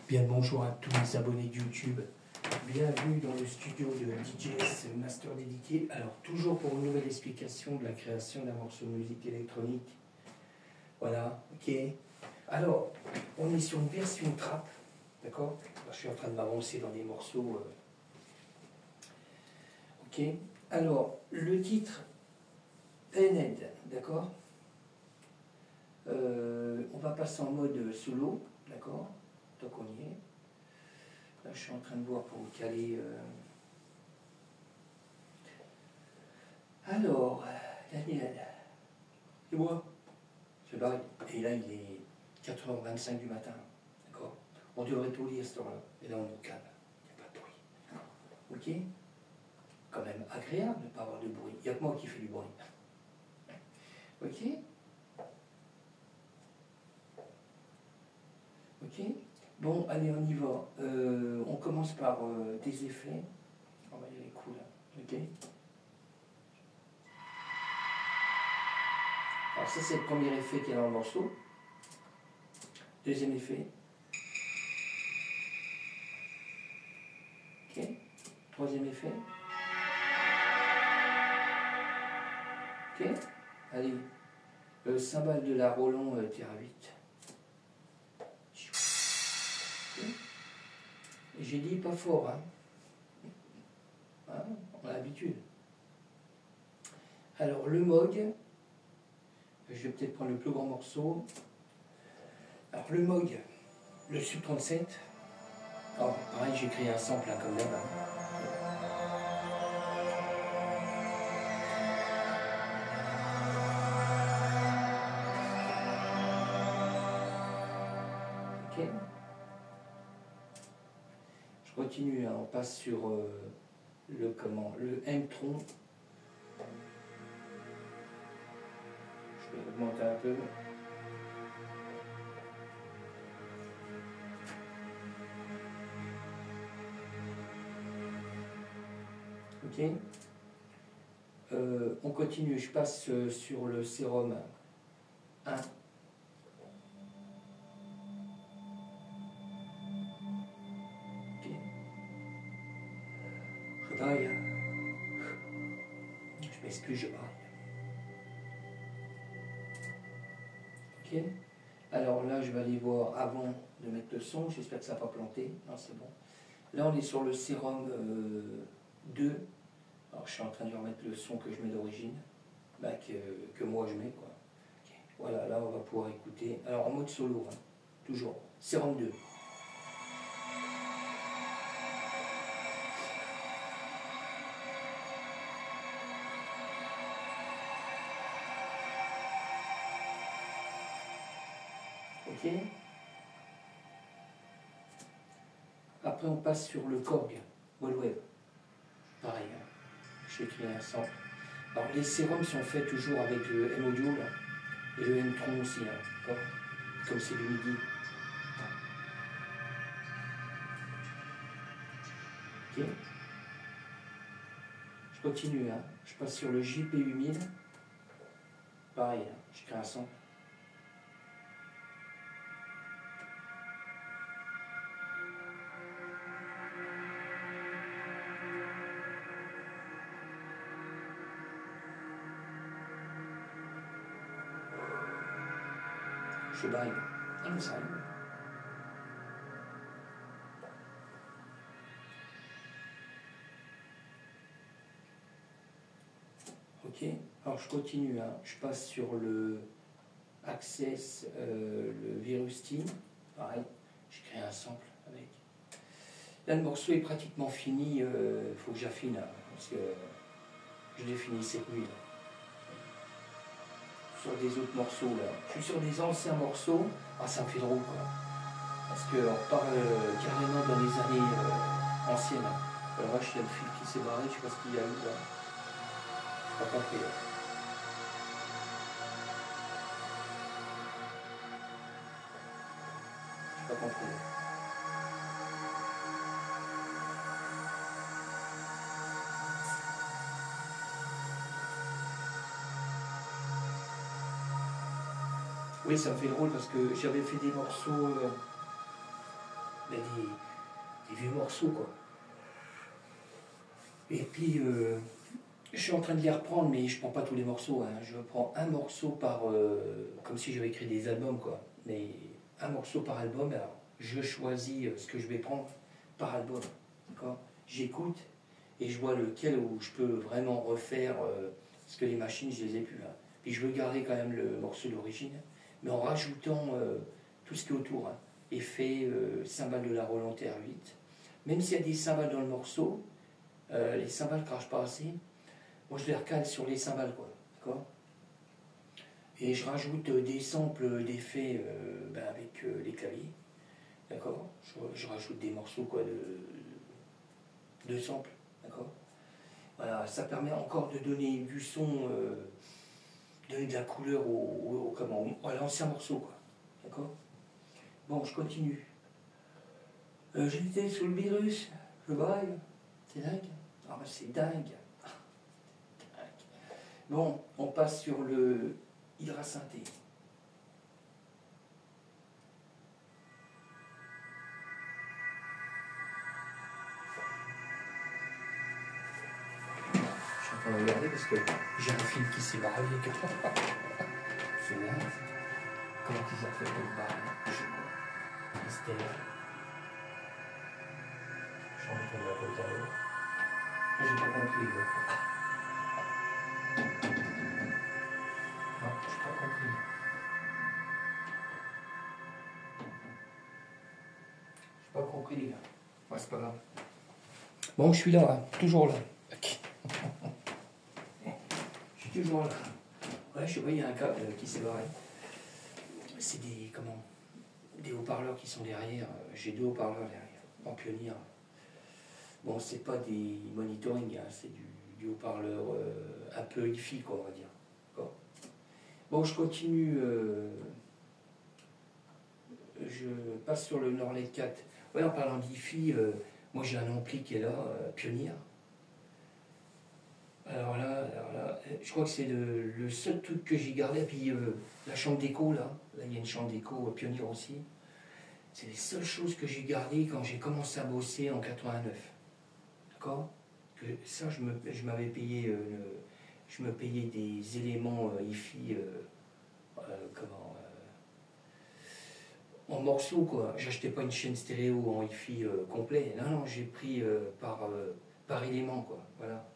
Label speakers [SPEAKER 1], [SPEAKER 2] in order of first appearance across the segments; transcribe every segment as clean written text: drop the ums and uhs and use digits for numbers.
[SPEAKER 1] Bien le bonjour à tous les abonnés de YouTube. Bienvenue dans le studio de DJS Master Dédié. Alors toujours pour une nouvelle explication de la création d'un morceau de musique électronique. Voilà, ok. Alors, on est sur une version trap, d'accord. Je suis en train de m'avancer dans des morceaux. Ok. Alors, le titre Pened, d'accord. On va passer en mode solo, d'accord. Tant qu'on y est. Là, je suis en train de voir pour vous caler. Alors, Daniel, c'est moi. C'est pareil. Et là, il est 4h25 du matin. D'accord. On devrait tout lire à cette heure-là. Et là, on nous calme. Il n'y a pas de bruit. Ok. Quand même agréable de ne pas avoir de bruit. Il n'y a que moi qui fais du bruit. Ok. Ok. Bon, allez, on y va. On commence par des effets. On va y aller cool. Ok. Alors ça, c'est le premier effet qu'il y a dans le morceau. Deuxième effet. Ok. Troisième effet. Ok. Allez. Le cymbale de la Roland TR8. J'ai dit pas fort, hein. Hein, on a l'habitude. Alors le Moog, je vais peut-être prendre le plus grand morceau. Alors le Moog, le Sub 37. Alors pareil, j'ai créé un sample hein, comme d'hab. Ok. Je continue, hein, on passe sur le M-Tron. Je vais augmenter un peu. Ok. On continue, je passe sur le sérum 1. Ok. Je braille. Je m'excuse, je braille. Ok. Alors là, je vais aller voir avant de mettre le son. J'espère que ça n'a pas planté. Non, c'est bon. Là, on est sur le sérum 2. Alors, je suis en train de remettre le son que je mets d'origine. Bah, que moi je mets, quoi. Okay. Voilà, là, on va pouvoir écouter. Alors, en mode solo, hein, toujours. Sérum 2. Ok. Après, on passe sur le Korg, Wallwave. Pareil, hein. J'ai créé un sample. Alors, les sérums sont faits toujours avec le M-Module et le M-Tron aussi, hein, comme c'est du MIDI. Ok. Je continue, hein. Je passe sur le JP8000. Pareil, hein. Je crée un sample. Je baille. Ah, mais ça arrive. Ok, alors je continue, hein. Je passe sur le Access, le Virus Team, pareil, je crée un sample avec. Là le morceau est pratiquement fini, il faut que j'affine, hein, parce que je l'ai fini cette nuit. Là. Sur des autres morceaux là, je suis sur des anciens morceaux, ah ça me fait drôle quoi, parce qu'on parle carrément dans les années anciennes. Alors là je suis le fil qui s'est barré, je sais pas ce qu'il y a eu là, je n'ai pas compris là. Pas compris. Oui, ça me fait drôle parce que j'avais fait des morceaux mais des vieux morceaux, quoi. Et puis, je suis en train de les reprendre, mais je prends pas tous les morceaux. Hein. Je prends un morceau par... comme si j'avais écrit des albums, quoi. Mais un morceau par album, alors je choisis ce que je vais prendre par album. D'accord. J'écoute et je vois lequel où je peux vraiment refaire, parce que les machines, je les ai plus là. Puis je veux garder quand même le morceau d'origine, mais en rajoutant tout ce qui est autour. Hein. Effet, cymbales de la Roland TR8. Même s'il y a des cymbales dans le morceau, les cymbales ne crachent pas assez. Moi, je les recale sur les cymbales, quoi. D'accord. Et je rajoute des samples d'effets avec les claviers. D'accord. Je rajoute des morceaux, quoi, de samples. D'accord. Voilà, ça permet encore de donner du son, donner de la couleur à l'ancien morceau, quoi. D'accord. Bon, je continue. J'étais sous le virus, je baille. C'est dingue. Ah, ben c'est dingue. Bon, on passe sur le hydrasynthé. Je suis en train de regarder parce que j'ai un fil qui s'est barré quelque part. C'est dingue. Comment ils ont fait pour le barrer? Je sais pas. Mystère. Je suis en train de la côte à l'autre. J'ai pas compris. Non, j'ai pas compris. J'ai pas compris, les gars. Ouais, c'est pas grave. Bon, je suis là, hein. Toujours là. Okay. Je suis toujours là. Ouais, je sais pas, il y a un câble qui s'est barré. C'est des haut-parleurs qui sont derrière. J'ai deux haut-parleurs derrière, en Pioneer. Bon, c'est pas des monitoring, hein, c'est du haut-parleur un peu hi-fi, quoi, on va dire. Bon, je continue. Je passe sur le Norled 4. Ouais, en parlant d'hi-fi, moi j'ai un ampli qui est là, Pioneer. Alors là, je crois que c'est le seul truc que j'ai gardé. Et puis la chambre d'écho, là il y a une chambre d'écho Pioneer aussi. C'est les seules choses que j'ai gardées quand j'ai commencé à bosser en 89. D'accord. Ça, je m'avais payé, je me payais des éléments hi-fi, en morceaux, quoi. J'achetais pas une chaîne stéréo en hi-fi complet. Non, j'ai pris par élément, quoi. Voilà.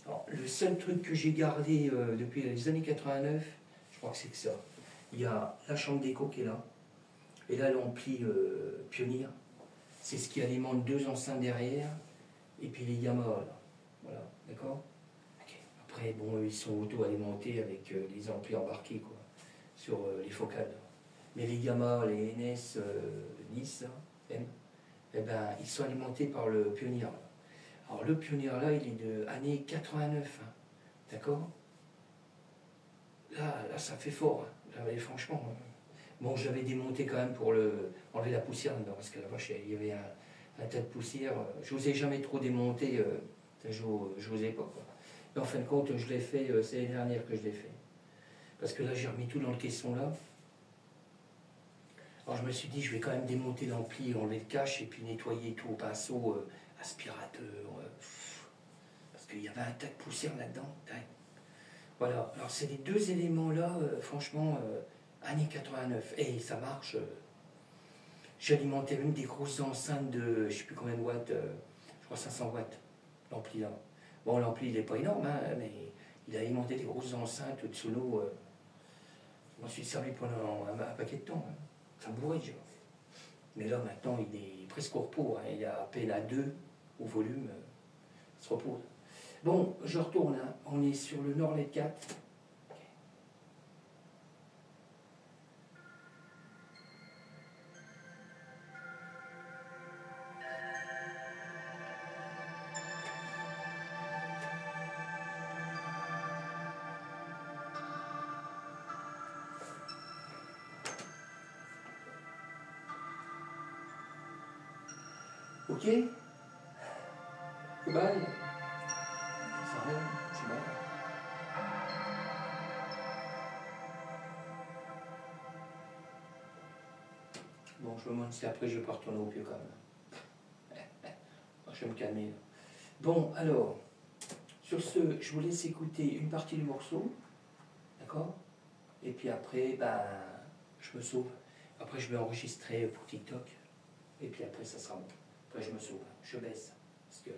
[SPEAKER 1] Alors, le seul truc que j'ai gardé depuis les années 89, je crois que c'est que ça. Il y a la chambre d'écho qui est là. Et là, l'ampli Pioneer. C'est ce qui alimente deux enceintes derrière. Et puis les Yamaha, là. Voilà, d'accord. Okay. Après, bon, ils sont auto-alimentés avec les amplis embarqués, quoi, sur les focales. Mais les Yamaha, les NS 10, M, eh ben, ils sont alimentés par le Pioneer. Là. Alors le Pioneer, là, il est de années 89, hein, d'accord. Là, ça fait fort, hein. Là, franchement. Bon, j'avais démonté quand même pour enlever la poussière dedans, parce que la vache, il y avait un tas de poussière. Je n'osais jamais trop démonter, je n'osais pas, quoi. Mais en fin de compte, je l'ai fait, c'est l'année dernière que je l'ai fait. Parce que là, j'ai remis tout dans le caisson là. Alors je me suis dit, je vais quand même démonter l'ampli, enlever le cache et puis nettoyer tout au pinceau, aspirateur. Parce qu'il y avait un tas de poussière là-dedans. Voilà, alors c'est les deux éléments là, franchement, années 89. Et ça marche. J'alimentais même des grosses enceintes de, je ne sais plus combien de watts, je crois 500 watts, l'ampli là. Bon, l'ampli il n'est pas énorme, hein, mais il a alimenté des grosses enceintes de sono. Je m'en suis servi pendant un paquet de temps. Hein. Ça bourrait déjà. Mais là maintenant il est presque au repos, hein. Il est à peine à 2 au volume, il se repose. Bon, je retourne, hein. On est sur le Norled 4. Ok. Goodbye. Ça rien, c'est bon. Bon, je me demande si après je vais pas retourner au pieu quand même. Je vais me calmer. Là. Bon, alors, sur ce, je vous laisse écouter une partie du morceau, d'accord? Et puis après, ben, je me sauve. Après, je vais enregistrer pour TikTok. Et puis après, ça sera bon. Après, je me sauve. Je baisse. Parce que...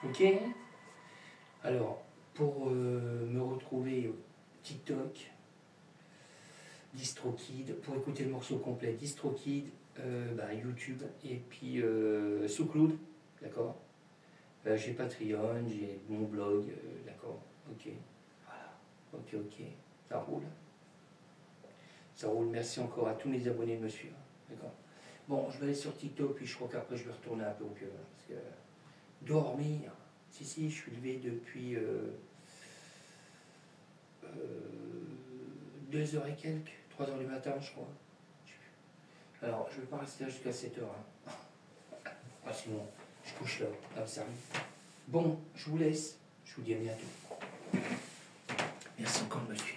[SPEAKER 1] Ok. Alors, pour me retrouver TikTok, DistroKid, pour écouter le morceau complet, DistroKid, YouTube, et puis SoundCloud, d'accord. J'ai Patreon, j'ai mon blog, d'accord, ok. Voilà, ok, ça roule. Ça roule, merci encore à tous mes abonnés de me suivre, d'accord. Bon, je vais aller sur TikTok, puis je crois qu'après je vais retourner un peu au pieu, parce que dormir, si, je suis levé depuis 2h et quelques, 3h du matin, je crois. Alors, je ne vais pas rester là jusqu'à 7h. Hein. Ah, sinon, je couche là, ça arrive. Bon, je vous laisse. Je vous dis à bientôt. Merci encore de me suivre.